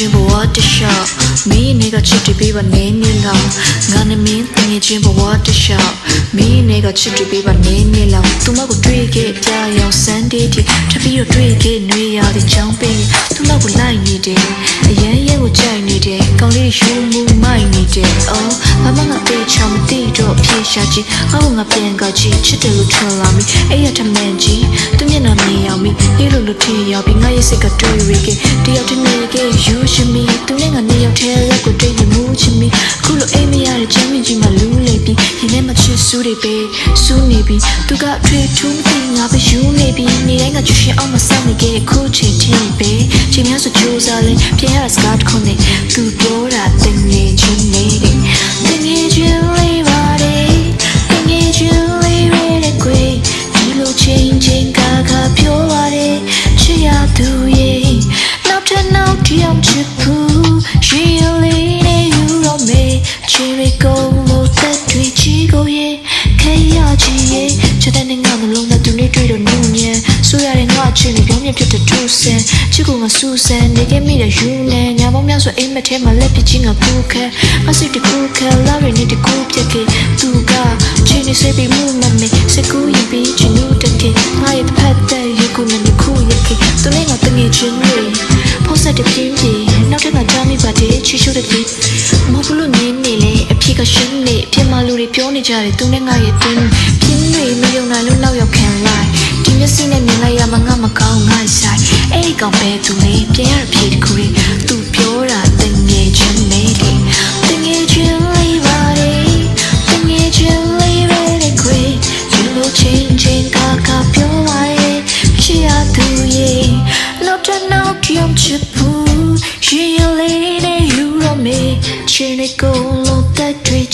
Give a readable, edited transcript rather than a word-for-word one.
ချင်းဘဝတလျှောက်မင်းနေကချစ်တူပေးပါနေနေလောက်ငါနဲ့မင်းတငယ်ချင်းဘဝတလျှောက်မင်းနေကချစ်တူပေးပါနေနေလောက်သူမကိုတွေ့ခဲ့ပြရောင်စမ်းတေးတီထပ်ပြီးတော့တွေ့ခဲ့နှွေးရတဲ့ချောင်းပင်သူမကိုလိုက်နေတယ်အရန်ရဲကိုကြိုက်နေတယ်ကောင်းလေးရှူမှုမိုက်နေတယ်အော်ဘာမှငါပေးချောင်းမသိတော့ဖြေရှာကြည့်ဟောငါပြန်ကကြည့်ချစ်တယ်လို့ထွန်လာမိအဲ့ရထမန်ကြီးသူမျက်နှာမြင်ရောက်မိဒီလိုလိုထင်ရောက်ပြီးငါရဲ့စိတ်ကတွေးရခဲ့တယောက်တည်းနေခဲ့ယူရှိမိသူနဲ့ငါနေရောက်တဲ့လက်ကိုတွေ့ရမှုချင်မိခုလိုအိမ်မရတဲ့ချမ်းမကြီးမှလူးလေပြီးရင်ထဲမှာချစ်ဆူးတွေပဲဆူးနေပြီးသူကထွေထူးမသိငါပဲယူနေပြီးနေတိုင်းကချွရှင်အောင်မဆောင်နေခဲ့ခုချိန်ထိပဲချိန်များဆိုကြိုးစားလဲပြန်ရစကားတစ်ခုနဲ့သူပြောတာတင်နေချင်းနေတယ်တင်နေချင်းလေးပါတယ်တင်နေချင်းလေးရဲတဲ့ကွေဒီလိုချိန်ချင်းကပြောပါတယ်ချစ်ရသူရဲ့နောက်ထပ်နောက်တယောက်ချစ်ဖို့ရှိရလေးနေယူတော့မေချီရီကိုလို့သက်တွေချီကိုရဲ့ခဲရချီရဲ့ချစ်တဲ့ငါမလုံးနဲ့သူနဲ့တွေ့တော့နူးညံဆိုရတဲ့ငါချစ်နေပြောင်းပြဖြစ်တဲ့ထူးဆန်းချစ်ကိုငါစူးစမ်းနေခဲ့မိတဲ့ယူနေညာပေါင်းများဆိုအိမ်မက်ထဲမှာလက်ပြချင်းငါကူခဲမစိတ်တကူခဲလာရနေတကူပြက်ခဲ့သူကချင်းနေစေပြီးမှုမမေစကူရင်ပြီးချင်လို့တက်ခဲ့ငါရဲ့ဖက်တဲ့ရေကူနဲ့ခုရက်ခဲ့သူနဲ့ငါတငယ်ချင်းတွေဖောက်ဆက်တဲ့ပြင်းပြေနောက်ထပ်ငါကြားမိပါတယ်ချီရှိုးတဲ့ဒီမဟုတ်လို့နေနေလေအဖြစ်ကရှင်းနေအဖြစ်မှလူတွေပြောနေကြတယ်သူနဲ့ငါရဲ့တွင်းပြင်းတွေမယုံနိုင်လို့နောက်ရောက်ခံလိုက်ဒီမျက်စိနဲ့မြင်လိုက်ရမှငါမကောင်းငါဆိုင်အဲ့ဒီကောင်ပဲသူလေးပြန်ရဖြေတခုလေးသူပြောတာတငယ်ချင်းလေးတငယ်ချင်းလေးပါလေတငယ်ချင်းလေးပဲတဲ့ခွေဒီလိုချင်းချင်းကပြောလိုက်ချစ်ရသူရဲ့နောက်တစ်နောက်ပြောင်းချစ်ဖို့ရှိရလေးနဲ့ယူရမေချစ်နေကုန်လို့တက်တွေ့